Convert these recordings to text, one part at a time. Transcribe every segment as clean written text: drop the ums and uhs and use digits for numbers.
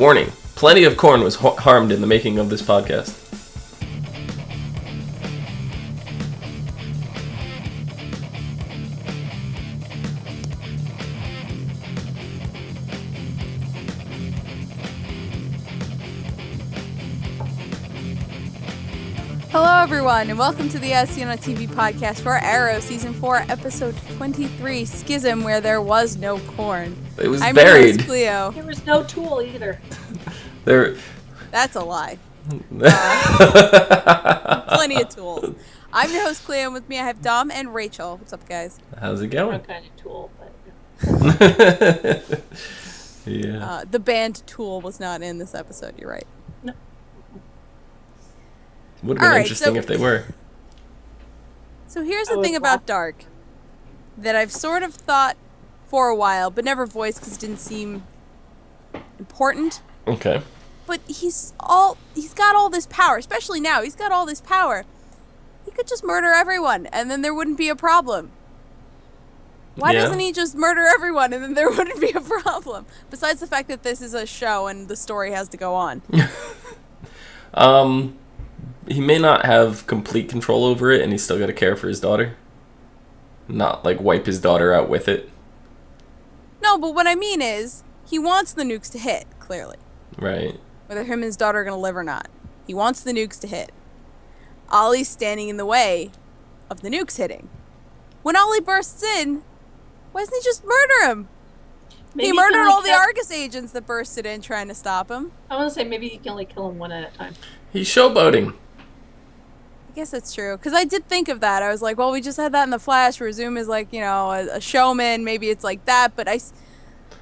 Warning, plenty of corn was harmed in the making of this podcast. Hello everyone, and welcome to the SCN on TV podcast for Arrow Season 4, Episode 23, Schism, where there was no corn. It was I'm buried. Your host, Clio. There was no tool either. That's a lie. Plenty of tools. I'm your host, Clio, and with me I have Dom and Rachel. What's up, guys? How's it going? What kind of tool? But... Yeah. The band Tool was not in this episode, you're right. No. Would have been interesting if they were. So here's the thing about Dark that I've sort of thought for a while, but never voiced because it didn't seem important. Okay. But he's got all this power, especially now. He's got all this power. He could just murder everyone, and then there wouldn't be a problem. Why doesn't he just murder everyone, and then there wouldn't be a problem? Besides the fact that this is a show and the story has to go on. He may not have complete control over it, and he's still got to care for his daughter. Not, like, wipe his daughter out with it. No, but what I mean is, he wants the nukes to hit, clearly. Right. Whether him and his daughter are going to live or not. He wants the nukes to hit. Ollie's standing in the way of the nukes hitting. When Ollie bursts in, why doesn't he just murder him? Maybe he murdered all the Argus agents that bursted in trying to stop him. I want to say maybe you can only kill him one at a time. He's showboating. I guess that's true. Because I did think of that. I was like, well, we just had that in the Flash where Zoom is like, a showman. Maybe it's like that. But he's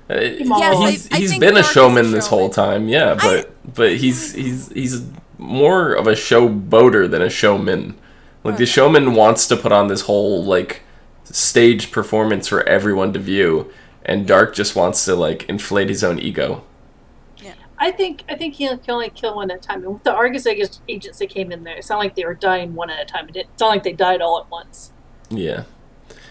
been a showman this whole time, yeah. But he's more of a showboater than a showman. Like, the showman wants to put on this whole, like, stage performance for everyone to view. And Dark just wants to, like, inflate his own ego. I think he can only kill one at a time. And with the Argus agents that came in there, it sounded like they were dying one at a time. It didn't sound like they died all at once. Yeah.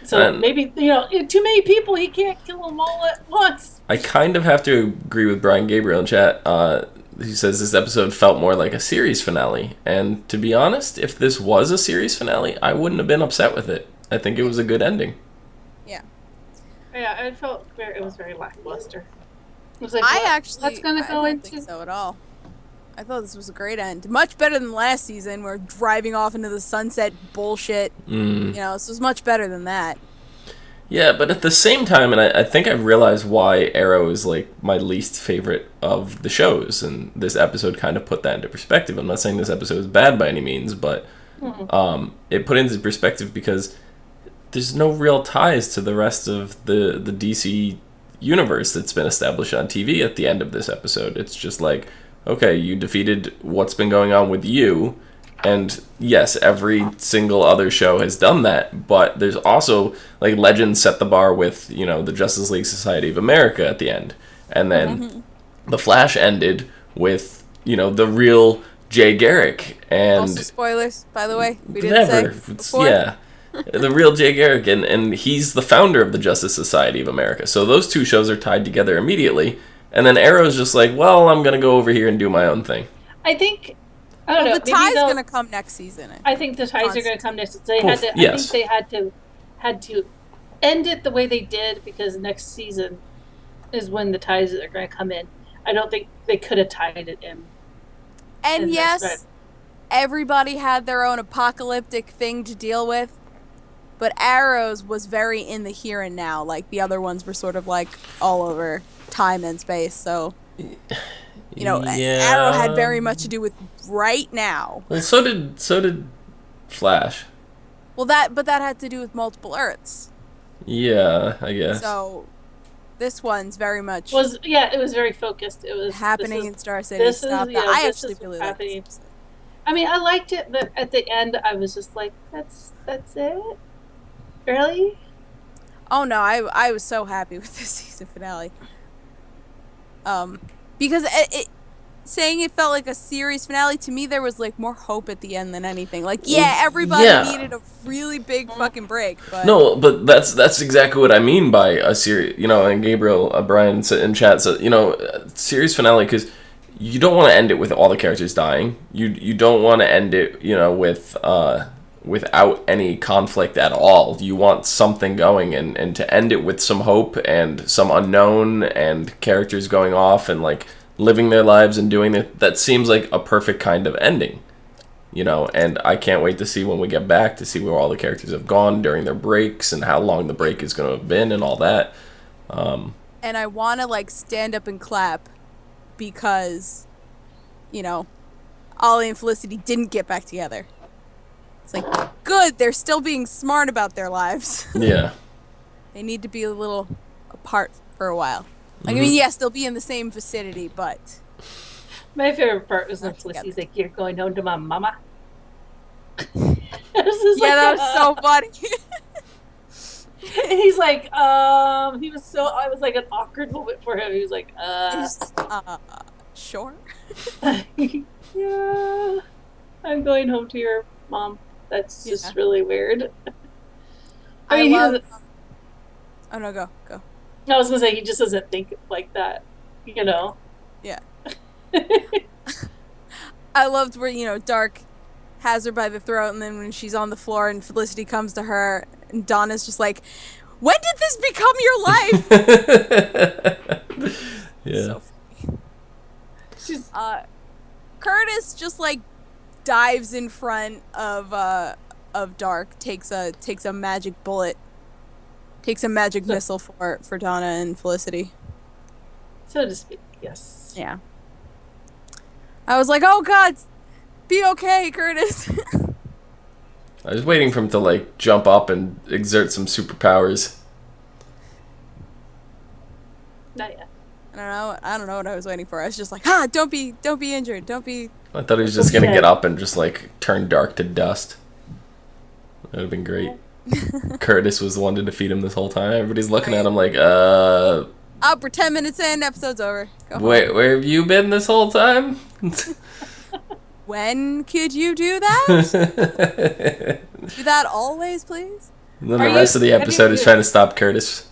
So maybe, too many people, he can't kill them all at once. I kind of have to agree with Brian Gabriel in chat. He says this episode felt more like a series finale. And to be honest, if this was a series finale, I wouldn't have been upset with it. I think it was a good ending. Yeah. Yeah, it was very lackluster. I was like, that's gonna go into. I don't think so at all. I thought this was a great end. Much better than last season, where driving off into the sunset bullshit. This was much better than that. Yeah, but at the same time, and I think I realized why Arrow is, like, my least favorite of the shows, and this episode kind of put that into perspective. I'm not saying this episode is bad by any means, but it put it into perspective because there's no real ties to the rest of the DC universe that's been established on TV at the end of this episode. It's just like, okay, you defeated what's been going on with you, and yes, every single other show has done that, but there's also, like, Legends set the bar with, the Justice League Society of America at the end, and then The Flash ended with, the real Jay Garrick, and... Also spoilers, by the way, we didn't say before. Yeah. The real Jay Garrick, and he's the founder of the Justice Society of America. So those two shows are tied together immediately, and then Arrow's just like, well, I'm going to go over here and do my own thing. I don't know. The tie's going to come next season. I think the ties are going to come next season. I think they had to end it the way they did, because next season is when the ties are going to come in. I don't think they could have tied it in. And yes, everybody had their own apocalyptic thing to deal with. But Arrow's was very in the here and now, like the other ones were sort of like all over time and space. So, Arrow had very much to do with right now. Well, so did Flash. Well, that had to do with multiple Earths. Yeah, I guess. So, this one's very much it was very focused. It was happening in Star City stuff. I actually really liked it. I mean, I liked it, but at the end, I was just like, "That's it." Really? Oh no, I was so happy with this season finale. Because saying it felt like a series finale, to me there was like more hope at the end than anything. Like, everybody needed a really big fucking break. But no, but that's exactly what I mean by a series. And Gabriel, Brian in chat said, series finale, because you don't want to end it with all the characters dying. You don't want to end it, with without any conflict at all. You want something going, and to end it with some hope and some unknown and characters going off and like living their lives and doing it. That seems like a perfect kind of ending. And I can't wait to see when we get back to see where all the characters have gone during their breaks and how long the break is going to have been and all that. And I want to like stand up and clap because, Ollie and Felicity didn't get back together. It's like, good, they're still being smart about their lives. Yeah. They need to be a little apart for a while. Like, I mean, yes, they'll be in the same vicinity, but... My favorite part was when Felicity's like, you're going home to my mama. That was so funny. And he's like, I was like an awkward moment for him. He was like, sure. Yeah, I'm going home to your mom. That's just really weird. I mean, oh no, go. I was gonna say he just doesn't think like that, Yeah. I loved where, Dark has her by the throat, and then when she's on the floor and Felicity comes to her, and Donna's just like, when did this become your life? Yeah. So funny. Curtis just like dives in front of Dark, takes a magic bullet, takes a magic missile for Donna and Felicity. So to speak, yes. Yeah. I was like, oh God, be okay, Curtis. I was waiting for him to like jump up and exert some superpowers. Not yet. I don't know what I was waiting for. I was just like, don't be injured. Don't be. I thought he was just gonna get up and just like turn Dark to dust. That would have been great. Curtis was the one to defeat him this whole time. Everybody's looking at him like, We're 10 minutes in, episode's over. Go Wait, home. where have you been this whole time? When could you do that? Do that always, please? And then the rest of the episode is trying to stop Curtis.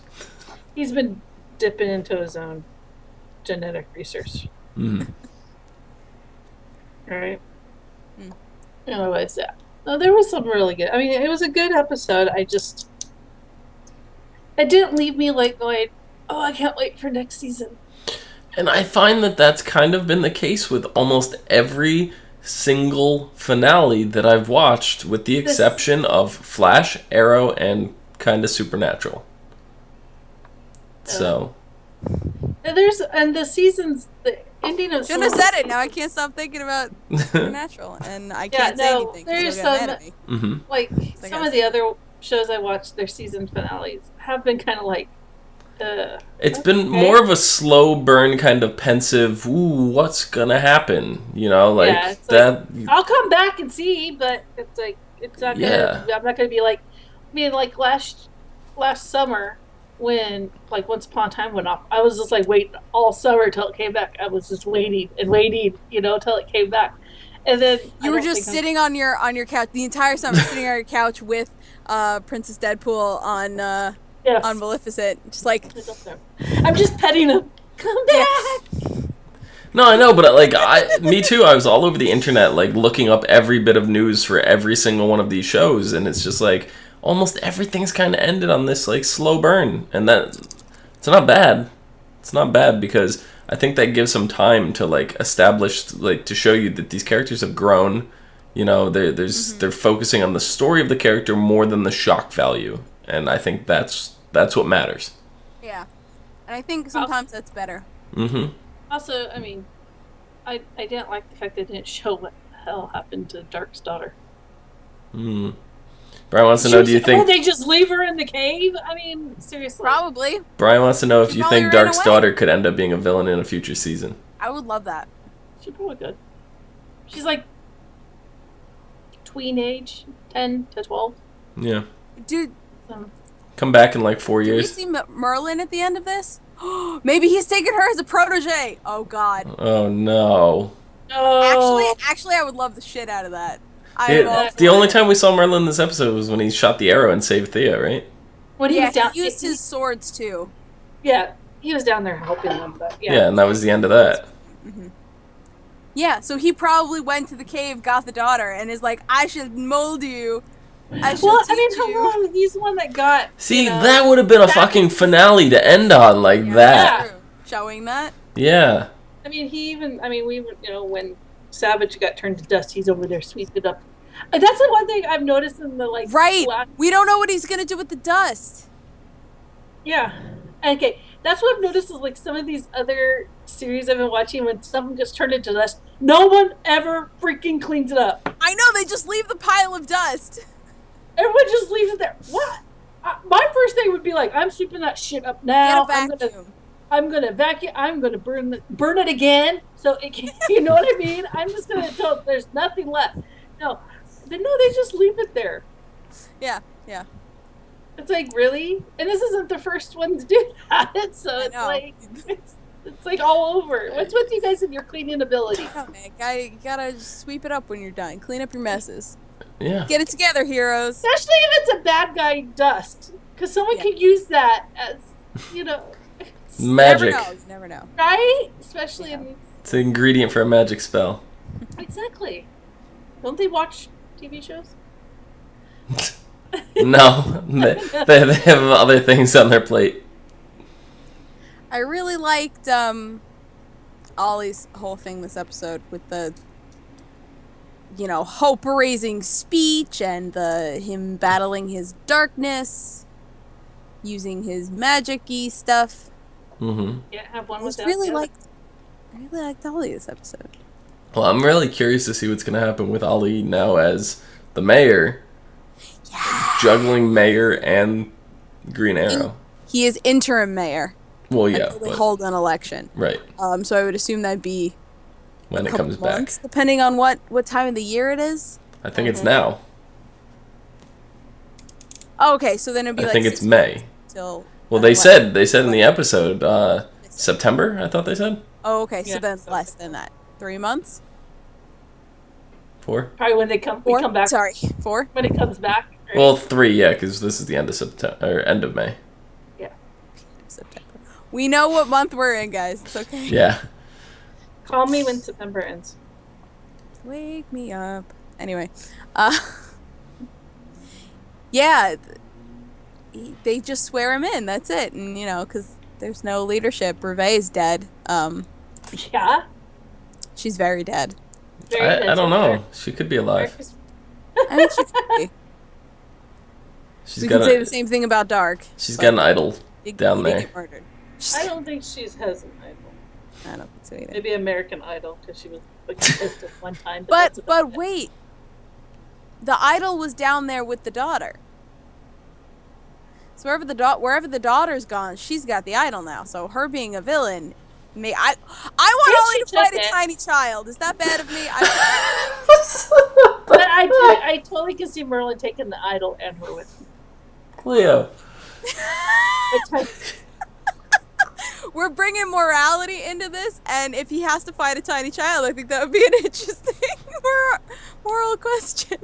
He's been dipping into his own genetic research. Mm-hmm. All right. Anyways, yeah. No, there was some really good. I mean, it was a good episode. It didn't leave me like going, oh, I can't wait for next season. And I find that that's kind of been the case with almost every single finale that I've watched, with the exception of Flash, Arrow, and kind of Supernatural. So. And the seasons, the ending of... Shouldn't have said it. Now I can't stop thinking about Supernatural, and I can't say anything because you'll get mad at me. Mm-hmm. Like, some of the other shows I watched, their season finales have been kind of like, it's been more of a slow burn, kind of pensive, ooh, what's gonna happen? Like that. Like, I'll come back and see, but it's like, it's not gonna, I'm not gonna be like, like last summer when, like, Once Upon a Time went off, I was just like waiting all summer till it came back. I was just waiting and waiting, till it came back. And then you were just sitting on your couch the entire summer, sitting on your couch with Princess Deadpool on Maleficent, just like I'm just petting him. Come back. No, I know, but me too. I was all over the internet, like looking up every bit of news for every single one of these shows, and it's just like almost everything's kind of ended on this like slow burn, and that it's not bad. It's not bad because I think that gives some time to like establish, like, to show you that these characters have grown. They're focusing on the story of the character more than the shock value, and I think that's what matters. Yeah, and I think sometimes that's better. Mm-hmm. Also, I mean, I didn't like the fact they didn't show what the hell happened to Dark's daughter. Hmm. Brian wants to know, do you think... they just leave her in the cave? I mean, seriously. Probably. Brian wants to know if you think Dark's daughter could end up being a villain in a future season. I would love that. She probably could. She's like tween age, 10 to 12. Yeah. Dude. Come back in like 4 years. Did we see Merlin at the end of this? Maybe he's taking her as a protege. Oh, God. Oh, no. Oh. Actually, I would love the shit out of that. The only time we saw Merlin in this episode was when he shot the arrow and saved Thea, right? When he was down, he used his swords, too. Yeah, he was down there helping them. But yeah, and that was the end of that. Mm-hmm. Yeah, so he probably went to the cave, got the daughter, and is like, I should mold you. I should teach you. Come on, he's the one that got. See, that would have been a fucking finale to end on like that. True. Showing that. Yeah. I mean, when Savage got turned to dust, he's over there sweeping up. That's the one thing I've noticed in the Right. We don't know what he's gonna do with the dust. Yeah. Okay. That's what I've noticed is some of these other series I've been watching when something gets turned into dust, no one ever freaking cleans it up. I know, they just leave the pile of dust. Everyone just leaves it there. What? My first thing would be I'm sweeping that shit up now. Get a vacuum. I'm gonna vacuum. I'm gonna burn it again. So it can, you know what I mean? I'm just gonna tell there's nothing left. No, they just leave it there. Yeah. It's really, and this isn't the first one to do that. So it's all over. What's with you guys and your cleaning ability? You gotta just sweep it up when you're done. Clean up your messes. Yeah. Get it together, heroes. Especially if it's a bad guy dust, because someone could use that as magic. You never know. Right? Especially in. It's an ingredient for a magic spell. Exactly. Don't they watch TV shows? No, they have other things on their plate. I really liked Ollie's whole thing this episode with the hope-raising speech and him battling his darkness, using his magic-y stuff. Mm-hmm. Yeah, have one with I really liked Ollie this episode. Well, I'm really curious to see what's going to happen with Ollie now as the mayor. Yeah. Juggling mayor and Green Arrow. He is interim mayor. Well, yeah. Until they hold an election. Right. So I would assume that'd be when it comes months, back. Depending on what time of the year it is. I think it's now. Oh, okay, so then it'd be I think it's 6 May. Till they said in the episode September, I thought they said. Oh, okay, so Yeah, then less than that. 3 months? 4? Probably when we come back. Sorry, 4? When it comes back. Right? Well, 3, yeah, because this is the end of September or end of May. Yeah. September. We know what month we're in, guys. It's okay. Yeah. Call me when September ends. Wake me up. Anyway, yeah, they just swear him in. That's it, and because there's no leadership. Brevet's dead. Yeah. She's very dead. I don't know. She could be alive. I mean, she could be. We can say the same thing about Dark. She's got an idol down he there. did get murdered. I don't think she has an idol. I don't think so either. Maybe American Idol because she was contestant one time. But wait, the idol was down there with the daughter. So wherever the daughter's gone, she's got the idol now. So her being a villain, I want Ollie to fight a tiny child. Is that bad of me? But I totally can see Merlin taking the idol and her with him. Clio. We're bringing morality into this, and if he has to fight a tiny child, I think that would be an interesting moral question.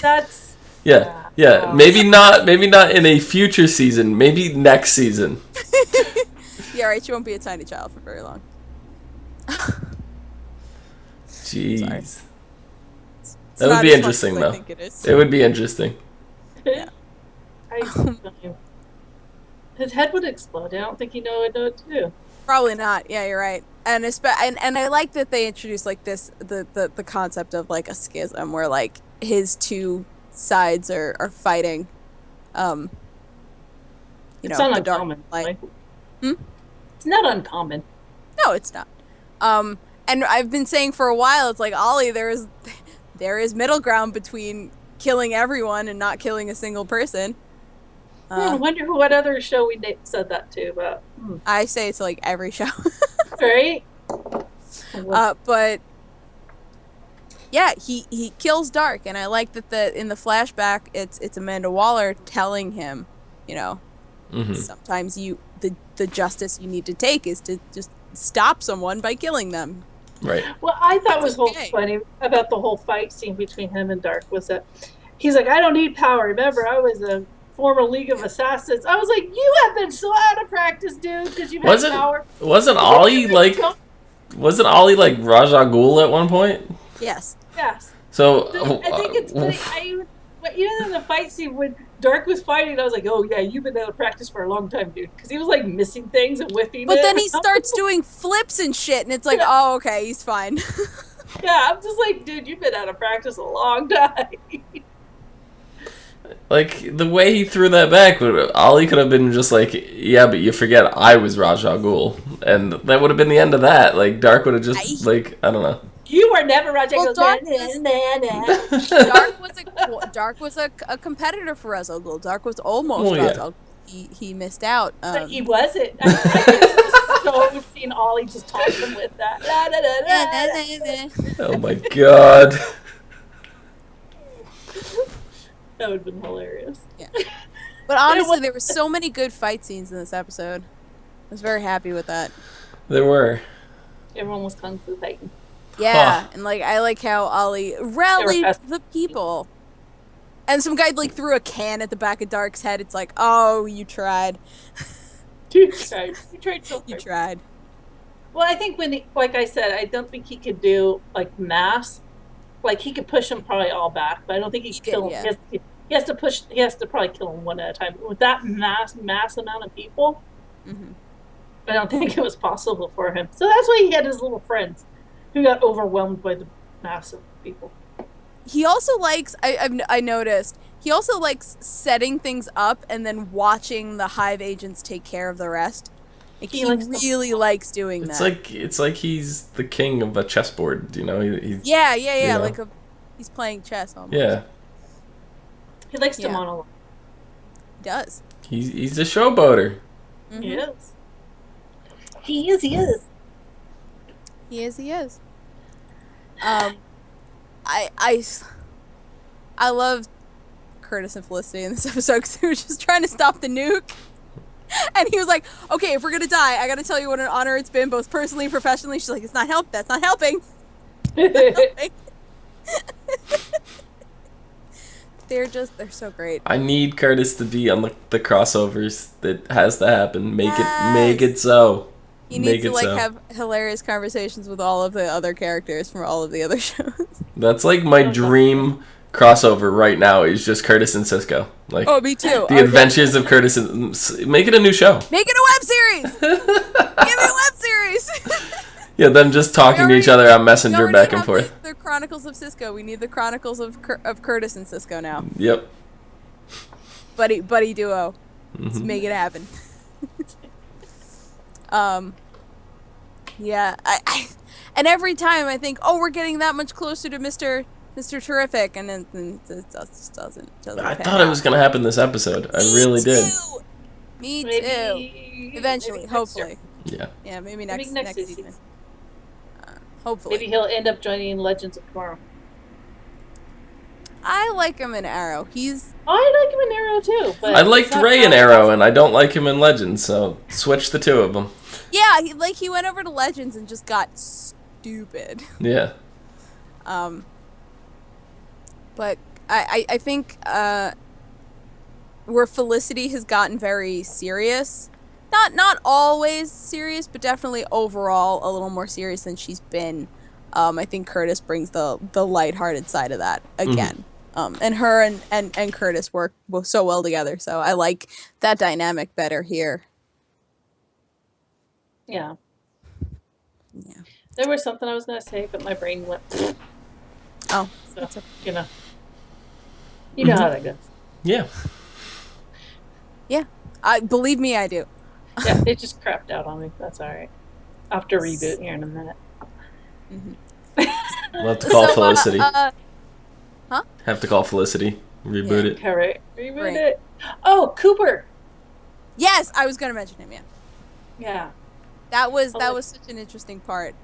That's yeah. Maybe not in a future season. Maybe next season. Yeah, right. She won't be a tiny child for very long. Jeez. That would be interesting, though. It would be interesting. Yeah. His head would explode. I don't think he would know what to do. Probably not. Yeah, you're right. And I like that they introduced the concept of a schism where his two sides are fighting. It's not uncommon. It's not uncommon. No, it's not. And I've been saying for a while, it's Ollie, there is middle ground between killing everyone and not killing a single person. I wonder what other show we said that to about. I say it's every show. Right? But yeah, he kills Dark, and I like that in the flashback it's Amanda Waller telling him, sometimes the justice you need to take is to just stop someone by killing them. Right. Well, I thought was funny about the whole fight scene between him and Dark was that he's like, I don't need power. Remember, I was a former League of Assassins. I was like, you have been so out of practice, dude, because you've had power. Wasn't Ollie like Ra's al Ghul at one point? Yes. Yes. So I think it's funny. But even in the fight scene when Dark was fighting, I was like, "Oh yeah, you've been out of practice for a long time, dude." Because he was like missing things and whipping. But then he starts doing flips and shit, and it's like, oh, okay, he's fine. Yeah, I'm just like, dude, you've been out of practice a long time. Like, the way he threw that back, Ollie could have been just like, yeah, but you forget I was Ra's al Ghul. And that would have been the end of that. Like, Dark would have just, I don't know. You were never Ra's al Ghul. Dark was a competitor for Ra's al Ghul. Dark was almost Ra's al Ghul. He missed out. But he wasn't. I so seen Ollie just talking with that. Oh my god. That would have been hilarious. Yeah. But honestly, there were so many good fight scenes in this episode. I was very happy with that. There were. Everyone was kung fu fighting. Yeah, and like I like how Ollie rallied the people. And some guy like threw a can at the back of Dark's head. It's like, oh, you tried. You tried so hard. You tried. Well, I think like I said, I don't think he could do like mass. Like he could push them probably all back, but I don't think he could kill them. Yeah. He has to push. He has to probably kill them one at a time. With that mass amount of people, I don't think it was possible for him. So that's why he had his little friends, who got overwhelmed by the massive people. He also likes. I noticed. He also likes setting things up and then watching the Hive agents take care of the rest. Like, he really likes doing that. It's like he's the king of a chessboard, you know? Yeah. You know? Like he's playing chess almost. Yeah. He likes to monologue. He does. He's a showboater. Mm-hmm. He is. He is. He is. I love Curtis and Felicity in this episode because they were just trying to stop the nuke. And he was like, okay, if we're going to die, I got to tell you what an honor it's been, both personally and professionally. She's like, that's not helping. They're so great. I need Curtis to be on the crossovers. That has to happen. Make it so. He needs to have hilarious conversations with all of the other characters from all of the other shows. That's like my dream crossover right now is just Curtis and Cisco. Like, oh, me too. The Adventures of Curtis and make it a new show. Make it a web series. Give me a web series. Yeah, them just talking to each other on Messenger back and forth. The Chronicles of Cisco. We need the Chronicles of Curtis and Cisco now. Yep. Buddy duo. Let's make it happen. Yeah. I and every time I think, oh, we're getting that much closer to Mr. Terrific, and then it just doesn't. I thought it was gonna happen this episode. I really did. Me too. Eventually, hopefully. Yeah. Yeah, maybe next season. Hopefully. Maybe he'll end up joining Legends of Tomorrow. I like him in Arrow. I like him in Arrow too. But I liked Ray in Arrow, and I don't like him in Legends. So switch the two of them. Yeah, he went over to Legends and just got stupid. Yeah. But I think where Felicity has gotten very serious, not always serious, but definitely overall a little more serious than she's been. I think Curtis brings the lighthearted side of that again. And her and Curtis work so well together, so I like that dynamic better here. Yeah. Yeah. There was something I was gonna say, but my brain went. Oh, so you know how that goes. Yeah. Yeah. Believe me, I do. Yeah, it just crapped out on me. That's all right. I'll have to reboot here in a minute. We'll have to call Felicity. Huh? Have to call Felicity. Reboot it. Correct. Reboot it. Oh, Cooper. Yes, I was gonna mention him. Yeah. Yeah. That was such an interesting part,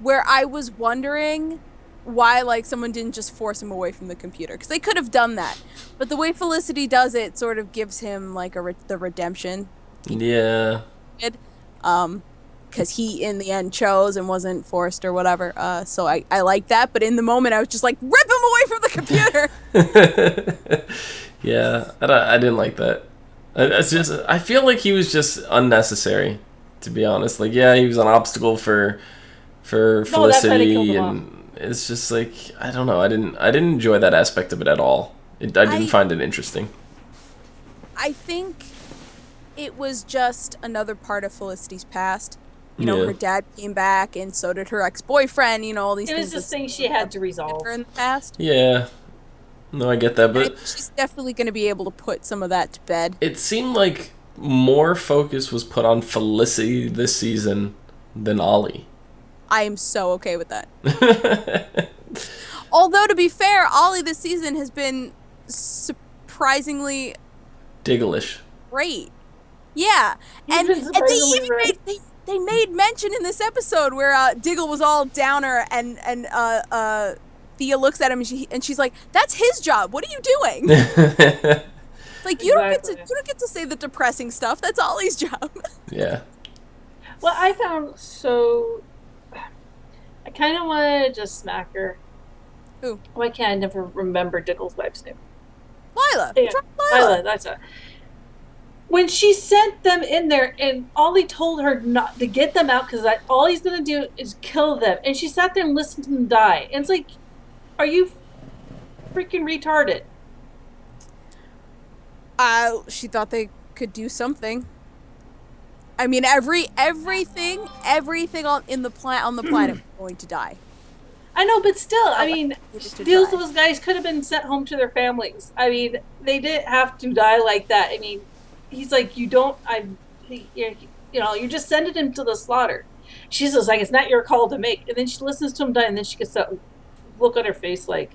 where I was wondering why like someone didn't just force him away from the computer, because they could have done that, but the way Felicity does it sort of gives him like the redemption. Yeah. because he in the end chose and wasn't forced or whatever. So I like that, but in the moment I was just like, rip him away from the computer. Yeah, I didn't like that. I feel like he was just unnecessary, to be honest. Like, yeah, he was an obstacle for Felicity, and it's just like, I don't know. I didn't enjoy that aspect of it at all. I didn't find it interesting. I think it was just another part of Felicity's past. You know, her dad came back, and so did her ex-boyfriend. You know, all these things. It was just things she had to resolve in the past. Yeah. No, I get that, but she's definitely going to be able to put some of that to bed. It seemed like more focus was put on Felicity this season than Ollie. I am so okay with that. Although, to be fair, Ollie this season has been surprisingly Diggle-ish. Great. Yeah. And they made mention in this episode where Diggle was all downer and Thea looks at him and she's like, "That's his job. What are you doing?" Like, you don't get to say the depressing stuff. That's Ollie's job. Yeah. Well, I found I kind of want to just smack her. Who? Why can't I never remember Diggle's wife's name? Lila. Yeah, Lila. That's it. When she sent them in there and Ollie told her not to get them out because all he's going to do is kill them. And she sat there and listened to them die. And it's like, are you freaking retarded? She thought they could do something. I mean, everything on the planet was going to die. I know, but still, I mean, those guys could have been sent home to their families. I mean, they didn't have to die like that. I mean, he's like, you're just sending him to the slaughter. She's just like, it's not your call to make. And then she listens to him die, and then she gets that look on her face like,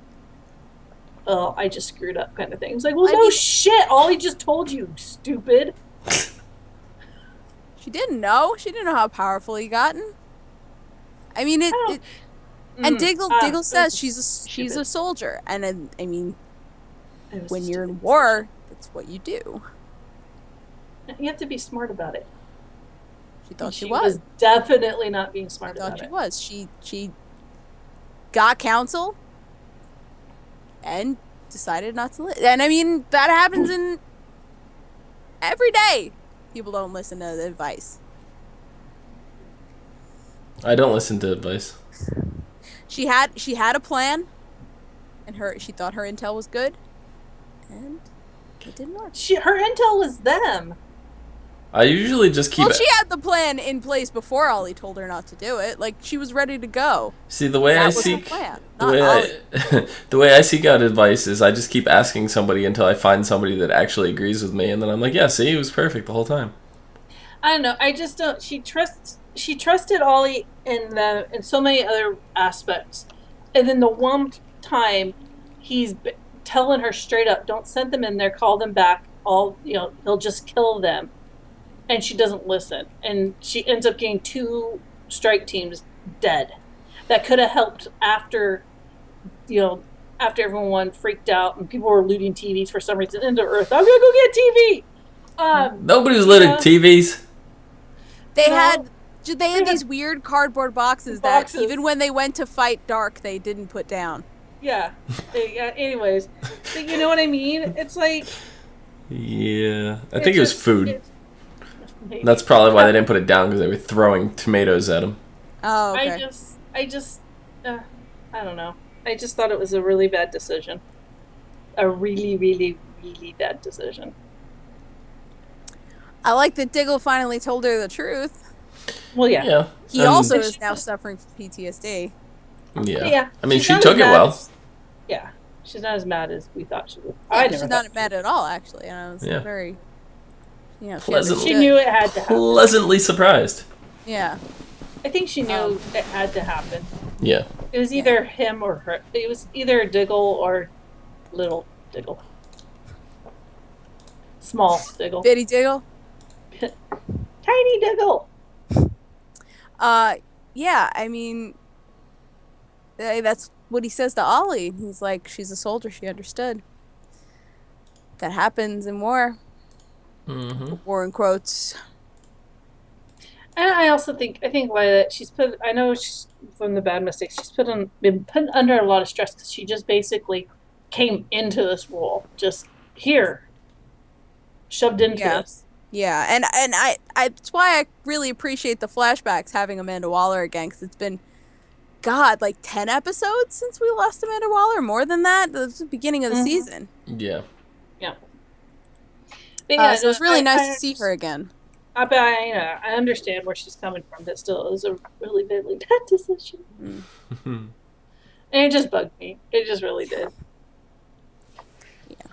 oh, I just screwed up kind of thing. It's like, well, shit. All he just told you, stupid. She didn't know. She didn't know how powerful he gotten. I mean, and Diggle says she's a soldier, and I mean, when you're in war, that's what you do. You have to be smart about it. She thought she was definitely not being smart about it. She was. She got counsel and decided not to listen. And I mean, that happens in every day. People don't listen to the advice. I don't listen to advice. She had a plan, and she thought her intel was good, and it didn't work. Her intel was them. I usually just keep. Well, she had the plan in place before Ollie told her not to do it. Like, she was ready to go. See, the way I seek the way I seek out advice is I just keep asking somebody until I find somebody that actually agrees with me, and then I'm like, yeah, see, it was perfect the whole time. I don't know. I just don't. She trusted Ollie in so many other aspects, and then the one time he's telling her straight up, "Don't send them in there. Call them back. He'll just kill them." And she doesn't listen. And she ends up getting 2 strike teams dead. That could have helped after everyone freaked out and people were looting TVs for some reason into Earth. I'm going to go get TV! Nobody was looting TVs. They had these weird cardboard boxes that even when they went to fight Dark, they didn't put down. Yeah. Anyways. But you know what I mean? It's like... Yeah. I think it was food. That's probably why they didn't put it down, because they were throwing tomatoes at him. Oh, okay. I don't know. I just thought it was a really bad decision. A really, really, really bad decision. I like that Diggle finally told her the truth. Well, yeah. He also is now suffering from PTSD. Yeah. I mean, she took it well. Yeah. She's not as mad as we thought she would. Yeah, she's not mad at all, actually. And I was very... Pleasantly, she knew it had to happen. Pleasantly surprised. Yeah. I think she knew it had to happen. Yeah. It was either him or her. It was either Diggle or little Diggle. Small Diggle. Bitty Diggle? Tiny Diggle! Yeah, I mean, that's what he says to Ollie. He's like, she's a soldier, she understood. That happens in war. Mm-hmm. War in quotes. And I also think Violet, she's put. I know she's from the bad mistakes. She's been put under a lot of stress because she just basically came into this role, just here, shoved into this. Yeah, and I that's why I really appreciate the flashbacks having Amanda Waller again, because it's been, God, like 10 episodes since we lost Amanda Waller, more than that. It was the beginning of the season. Yeah. Yeah. But yeah, so it's really nice to see her again. I understand where she's coming from, but still, it was a really badly bad decision. And it just bugged me. It just really did. Yeah.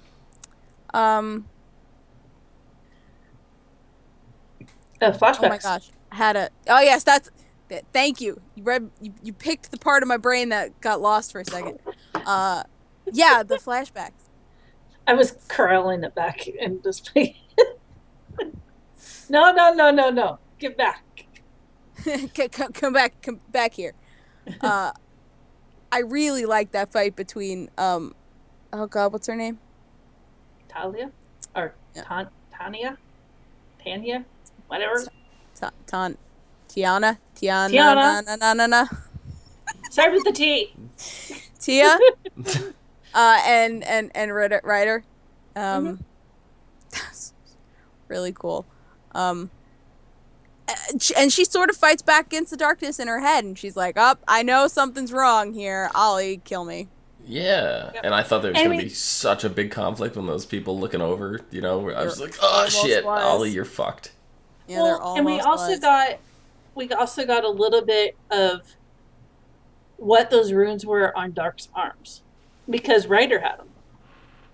Flashbacks. Oh my gosh, I had a. Oh yes, that's. Thank you. You picked the part of my brain that got lost for a second. Yeah, the flashbacks. I was curling it back and just. No. Get back. Come back here. I really like that fight between oh God, what's her name? Talia or Tanya, whatever. Tiana. Start with the T. Tia. And Ryder. That's really cool. And she sort of fights back against the darkness in her head, and she's like, "Oh, I know something's wrong here. Ollie, kill me." Yeah, and I thought there was going to be such a big conflict when those people looking over, you know, where I was like, oh shit, Ollie, you're fucked. Yeah, they're almost. And we also got a little bit of what those runes were on Dark's arms, because Ryder had them.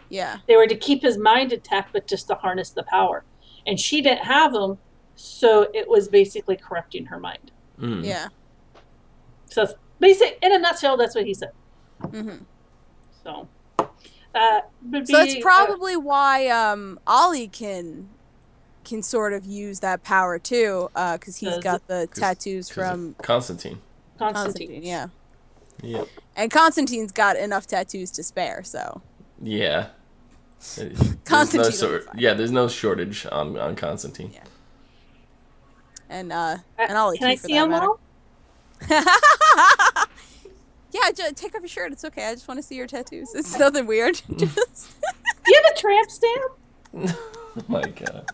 Yeah. They were to keep his mind intact, but just to harness the power. And she didn't have them, so it was basically corrupting her mind. Yeah. So in a nutshell, that's what he said. So it's probably why Ollie can sort of use that power too, because he's got the tattoos from Constantine. Yeah. Yep. And Constantine's got enough tattoos to spare, so. Yeah. There's no shortage on Constantine. Yeah. And Ollie. Can I see them all? Yeah, take off your shirt. It's okay. I just want to see your tattoos. It's nothing weird. Do you have a tramp stamp? Oh my God.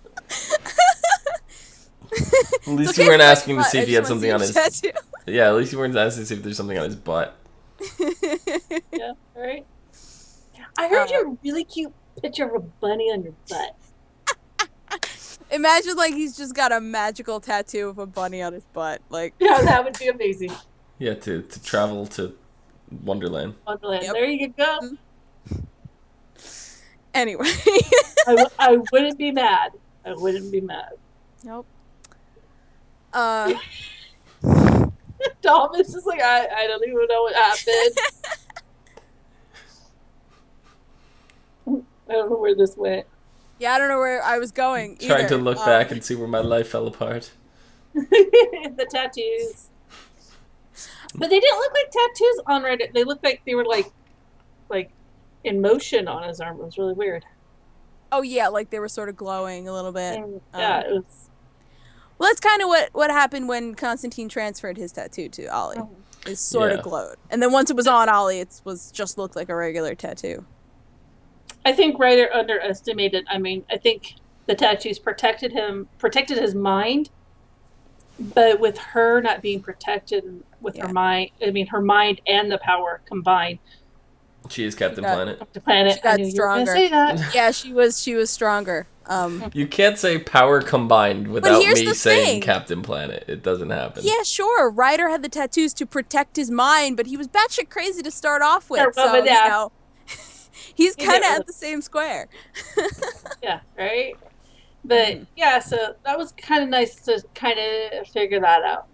At least you weren't asking to see if he had something on his tattoo. Yeah, at least you weren't asking to see if there's something on his butt. Yeah, right. I heard you have a really cute picture of a bunny on your butt. Imagine like he's just got a magical tattoo of a bunny on his butt. Like, yeah, that would be amazing. Yeah, to travel to Wonderland. Yep. There you go. Anyway. I wouldn't be mad. Nope. Thomas is like, I don't even know what happened. I don't know where this went. Yeah, I don't know where I was going either. Trying to look back and see where my life fell apart. The tattoos. But they didn't look like tattoos on Reddit. They looked like they were like in motion on his arm. It was really weird. Oh yeah, like they were sort of glowing a little bit. Yeah, it was. Well, that's kind of what happened when Constantine transferred his tattoo to Ollie. It sort of glowed, and then once it was on Ollie, it was just looked like a regular tattoo. I think Ryder underestimated. I mean, I think the tattoos protected his mind, but with her not being protected with her mind, I mean, her mind and the power combined. She is Captain Planet. Captain Planet. She got stronger. Say that. Yeah, she was stronger. You can't say power combined without me saying Captain Planet. It doesn't happen. Yeah, sure. Ryder had the tattoos to protect his mind, but he was batshit crazy to start off with. So, you know, he's kind of at the same square. Yeah, right? But, yeah, so that was kind of nice to kind of figure that out.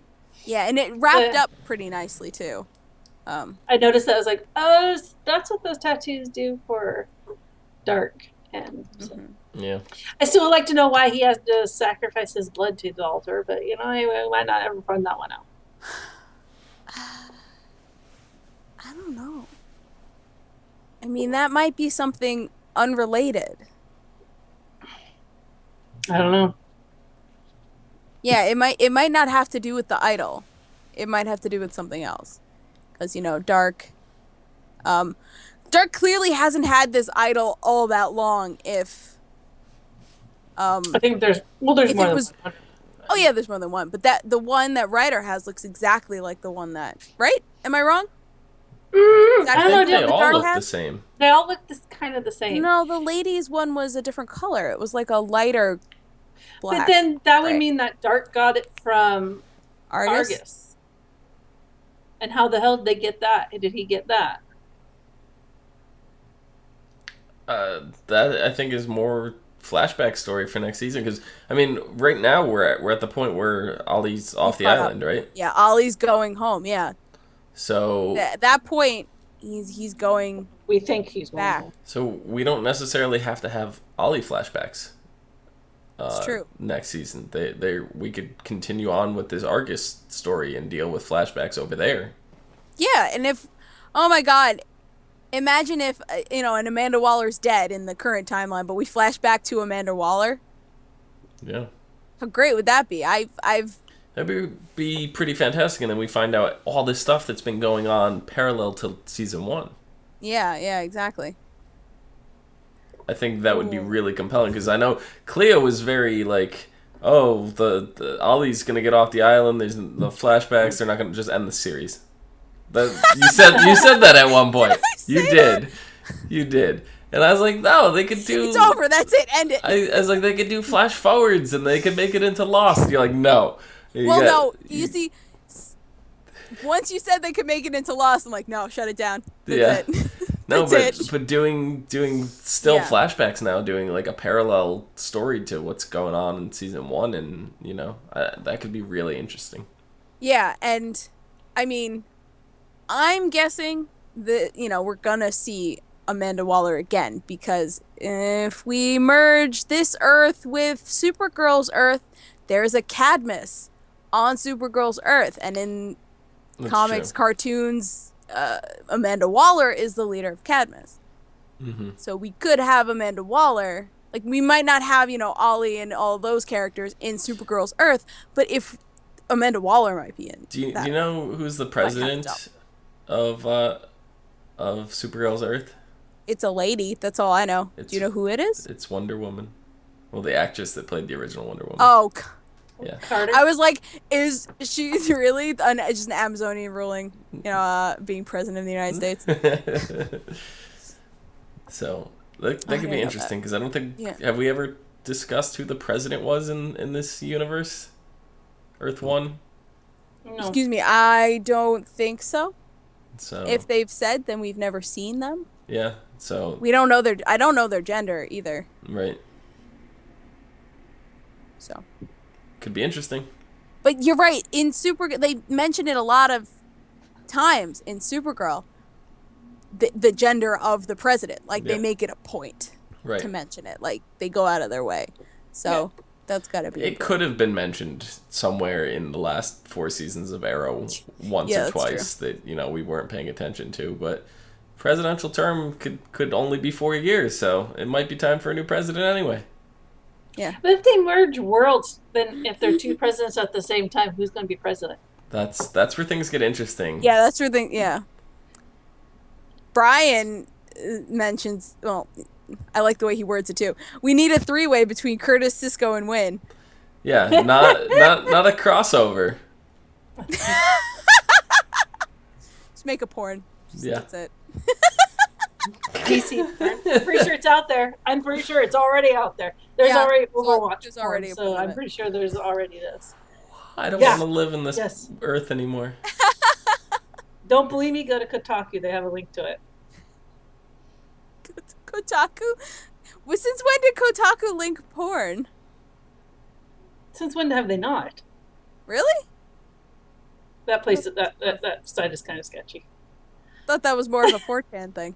Yeah, and it wrapped up pretty nicely, too. I noticed that. I was like, oh, that's what those tattoos do for Dark. And so. Yeah. I still would like to know why he has to sacrifice his blood to the altar, but, you know, I might not ever find that one out. I don't know. I mean, that might be something unrelated. I don't know. Yeah, it might not have to do with the idol. It might have to do with something else. Because, Dark clearly hasn't had this idol all that long if I think there's more than one. Oh yeah, there's more than one. But the one that Ryder has looks exactly like the one that, right? Am I wrong? I don't know. They all look the same. They all look kind of the same. No, the ladies' one was a different color. It was like a lighter black. But then that would mean that Dark got it from Argus. And how the hell did they get that? Did he get that? That I think is more flashback story for next season, because I mean, right now we're at the point where Ollie's off the island, right? Yeah, Ollie's going home. Yeah. So at that point, he's going. We think he's back. So we don't necessarily have to have Ollie flashbacks. It's true. Next season, we could continue on with this Argus story and deal with flashbacks over there. Yeah, and oh my God, imagine if and Amanda Waller's dead in the current timeline, but we flash back to Amanda Waller. Yeah. How great would that be? That'd be pretty fantastic, and then we find out all this stuff that's been going on parallel to season 1. Yeah, exactly. I think that would be really compelling, because I know Clio was very like, oh, the Ollie's gonna get off the island. There's the flashbacks. They're not gonna just end the series. You said that at one point. You did. And I was like, no, they could do. It's over. That's it. End it. I was like, they could do flash forwards and they could make it into Lost. You're like, no. No. You see, once you said they could make it into Lost, I'm like, no, shut it down. That's it. No, but doing still flashbacks now, doing like a parallel story to what's going on in season 1, and that could be really interesting. Yeah, and I mean, I'm guessing that we're gonna see Amanda Waller again, because if we merge this Earth with Supergirl's Earth, there's a Cadmus on Supergirl's Earth, and in comics, cartoons, Amanda Waller is the leader of Cadmus. Mm-hmm. So we could have Amanda Waller. Like, we might not have, Ollie and all those characters in Supergirl's Earth, but if Amanda Waller might be in. Do you know who's the president of Supergirl's Earth? It's a lady. That's all I know. Do you know who it is? It's Wonder Woman. Well, the actress that played the original Wonder Woman. Oh, yeah. Carter? I was like, is she really just an Amazonian ruling, being president of the United States? So that could be interesting, because I don't think have we ever discussed who the president was in this universe, Earth 1? No. Excuse me, I don't think so. So if they've said, then we've never seen them. Yeah. So we don't know I don't know their gender either. Right. So could be interesting. But you're right. In they mention it a lot of times in Supergirl. The gender of the president, like they make it a point to mention it. Like they go out of their way. So that's got to be. It could have been mentioned somewhere in the last 4 seasons of Arrow once or twice that we weren't paying attention to, but presidential term could only be 4 years, so it might be time for a new president anyway. Yeah. But if they merge worlds, then if they're 2 presidents at the same time, who's going to be president? That's where things get interesting. Yeah, that's where Brian mentions, well, I like the way he words it too. We need a 3-way between Curtis, Cisco, and Wynn. Yeah, not a crossover. Just make a porn. That's it. DC, I'm pretty sure it's out there. I'm pretty sure it's already out there. There's already Overwatch. There's already so I'm pretty sure there's already this. I don't want to live in this Earth anymore. Don't believe me? Go to Kotaku. They have a link to it. Kotaku? Well, since when did Kotaku link porn? Since when have they not? Really? That place, that site is kind of sketchy. Thought that was more of a 4chan thing.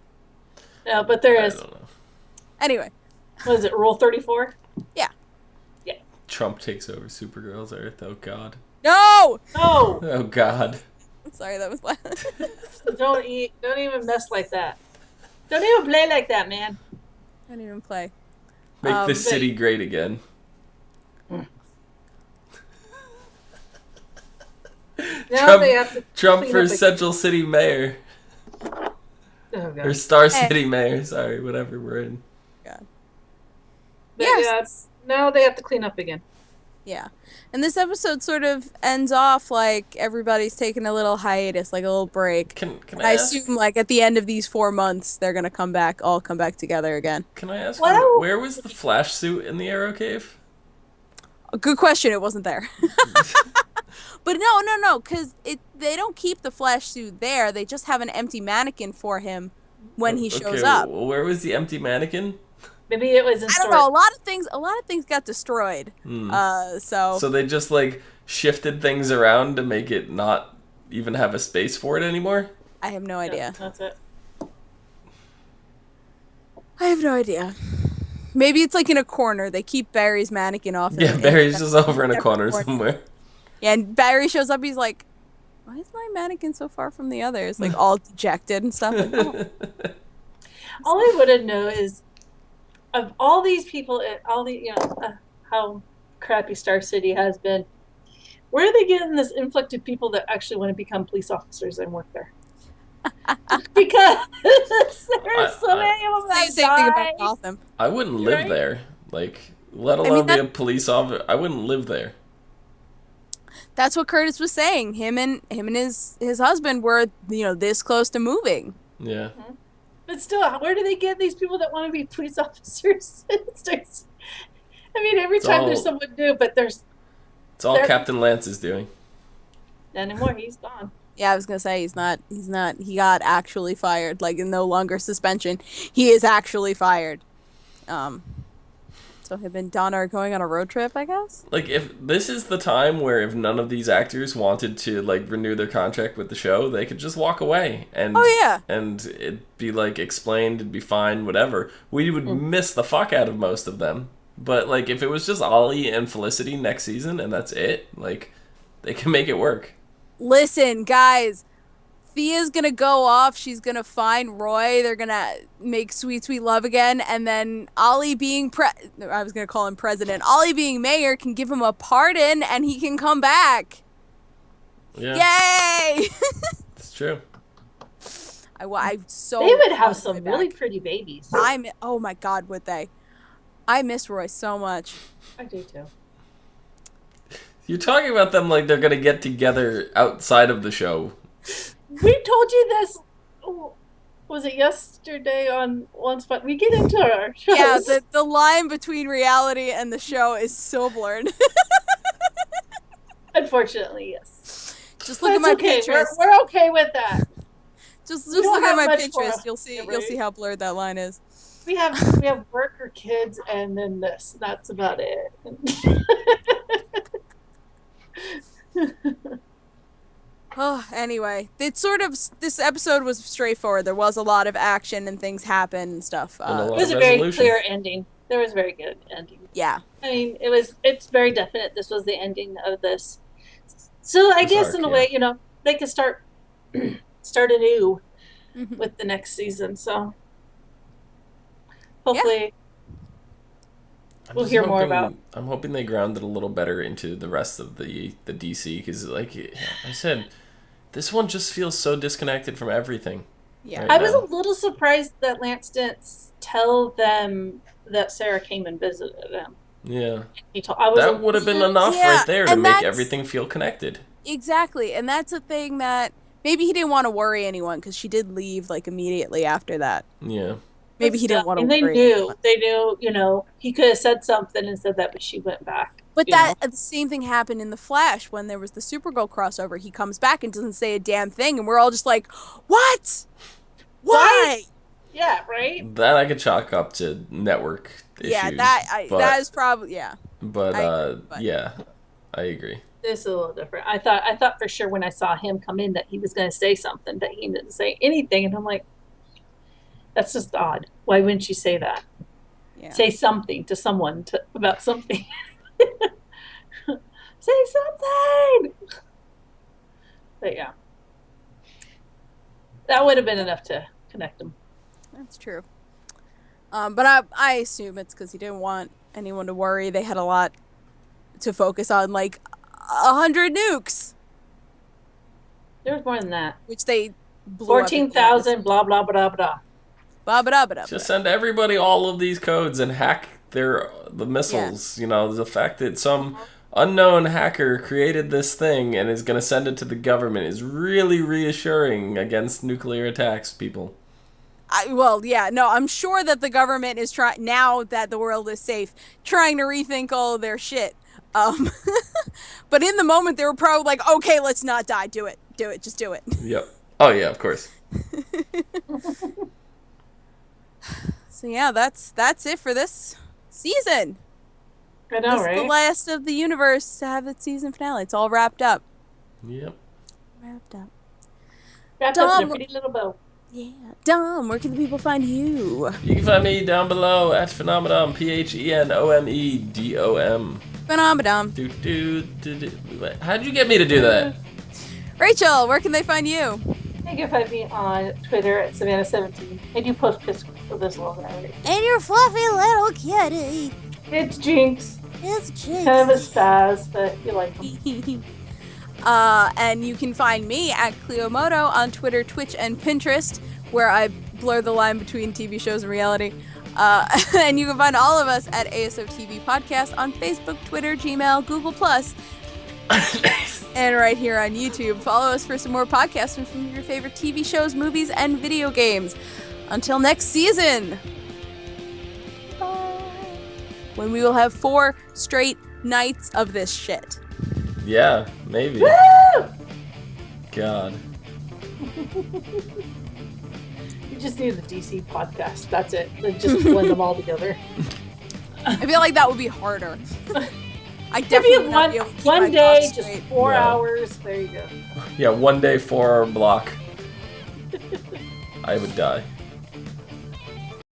No, but there is. I don't know. Anyway. What is it, Rule 34? Yeah. Yeah. Trump takes over Supergirl's Earth. Oh, God. No! No! Oh, God. I'm sorry, that was loud. Don't even mess like that. Don't even play like that, man. Don't even play. Make this city great again. Now they have to Trump for Central City Mayor. Oh, God. Or Star City Mayor, sorry, whatever we're in. God. Yes. Yeah, now they have to clean up again. Yeah. And this episode sort of ends off like everybody's taking a little hiatus, like a little break. Can I assume like at the end of these 4 months, they're going to all come back together again. Can I ask, where was the Flash suit in the Arrow Cave? A good question. It wasn't there. But no, because they don't keep the Flash suit there. They just have an empty mannequin for him when he shows up. Where was the empty mannequin? Maybe it was in I don't know. A lot of things got destroyed. So they just like shifted things around to make it not even have a space for it anymore? I have no idea. Yeah, that's it. I have no idea. Maybe it's like in a corner. They keep Barry's mannequin off. Yeah, Barry's just over in a corner somewhere. Yeah, and Barry shows up. He's like, "Why is my mannequin so far from the others?" Like all dejected and stuff. Like, oh. All I want to know is, of all these people, how crappy Star City has been, where are they getting this influx of people that actually want to become police officers and work there? Because there's so many of them that same thing about Gotham. I wouldn't live there. Like, let alone be a police officer. I wouldn't live there. That's what Curtis was saying. Him and his husband were, this close to moving. Yeah. Mm-hmm. But still, where do they get these people that want to be police officers? I mean, every time there's someone new, but it's all Captain Lance is doing. Not anymore. He's gone. Yeah, I was gonna say he's not. He got actually fired. Like, no longer suspension. He is actually fired. So him and Donna are going on a road trip, I guess? Like, if this is the time where if none of these actors wanted to, like, renew their contract with the show, they could just walk away. And, and it'd be, like, explained, it'd be fine, whatever. We would miss the fuck out of most of them. But, like, if it was just Ollie and Felicity next season and that's it, like, they can make it work. Listen, guys. Thea's gonna go off. She's gonna find Roy. They're gonna make sweet, sweet love again. And then Ollie being I was gonna call him president. Ollie being mayor can give him a pardon and he can come back. Yeah. Yay! It's true. They would have some really pretty babies. Oh my God, would they? I miss Roy so much. I do too. You're talking about them like they're gonna get together outside of the show. We told you this. Was it yesterday on One Spot? We get into our shows. Yeah, the line between reality and the show is so blurred. Unfortunately, yes. Just look at my Pinterest. We're okay with that. Just look at my Pinterest. You'll see how blurred that line is. We have work or kids, and then this. That's about it. Oh, anyway, this episode was straightforward. There was a lot of action and things happen and stuff. It was a very clear ending. There was a very good ending. Yeah. I mean, it's very definite. This was the ending of this. So I guess in a way, they could start anew with the next season. So hopefully we'll hear more about. I'm hoping they ground it a little better into the rest of the DC because, like I said, this one just feels so disconnected from everything. Yeah, right I was now. a little surprised that Lance didn't tell them that Sarah came and visited them. Yeah, that would have been enough right there to make everything feel connected. Exactly, and that's a thing that maybe he didn't want to worry anyone because she did leave like immediately after that. Yeah. Maybe he didn't want to worry. They knew, he could have said something and said that, but she went back. But the same thing happened in The Flash when there was the Supergirl crossover. He comes back and doesn't say a damn thing, and we're all just like, what? Why? Yeah, right? That I could chalk up to network issues. Yeah, that is probably, yeah. But, yeah, I agree. This is a little different. I thought for sure when I saw him come in that he was going to say something, but he didn't say anything, and I'm like, that's just odd. Why wouldn't you say that? Yeah. Say something to someone about something. Say something! But yeah. That would have been enough to connect them. That's true. But I assume it's because he didn't want anyone to worry. They had a lot to focus on, like 100 nukes. There was more than that. Which they blew 14,000, blah, blah, blah, blah. Blah, blah, blah, just send everybody all of these codes and hack the missiles. You know, the fact that some unknown hacker created this thing and is going to send it to the government is really reassuring against nuclear attacks, people. I'm sure that the government is trying, now that the world is safe, trying to rethink all of their shit. But in the moment, they were probably like, okay, let's not die. Do it. Just do it. Yep. Oh, yeah, of course. So, yeah, that's it for this season. I know, This is the last of the universe to have its season finale. It's all wrapped up. Yep. Wrapped up in a pretty little bow. Yeah. Dom, where can the people find you? You can find me down below at Phenomenon, PHENOMEDOM. Phenomenon. How'd you get me to do that? Rachel, where can they find you? You can find me on Twitter at Savannah17. I do post pics of this little guy. And your fluffy little kitty. It's Jinx. It's Jinx. Kind of a spaz, but you like him. And you can find me at Clio Moto on Twitter, Twitch, and Pinterest, where I blur the line between TV shows and reality. And you can find all of us at ASO TV Podcast on Facebook, Twitter, Gmail, Google+, and right here on YouTube. Follow us for some more podcasts from your favorite TV shows, movies, and video games. Until next season, bye. When we will have 4 straight nights of this shit. Yeah, maybe. Woo! God. You just need the DC podcast. That's it. Just blend them all together. I feel like that would be harder. I definitely would not be able to keep one my day, thoughts just straight. 4 hours. There you go. Yeah, 1 day, 4 hour block. I would die.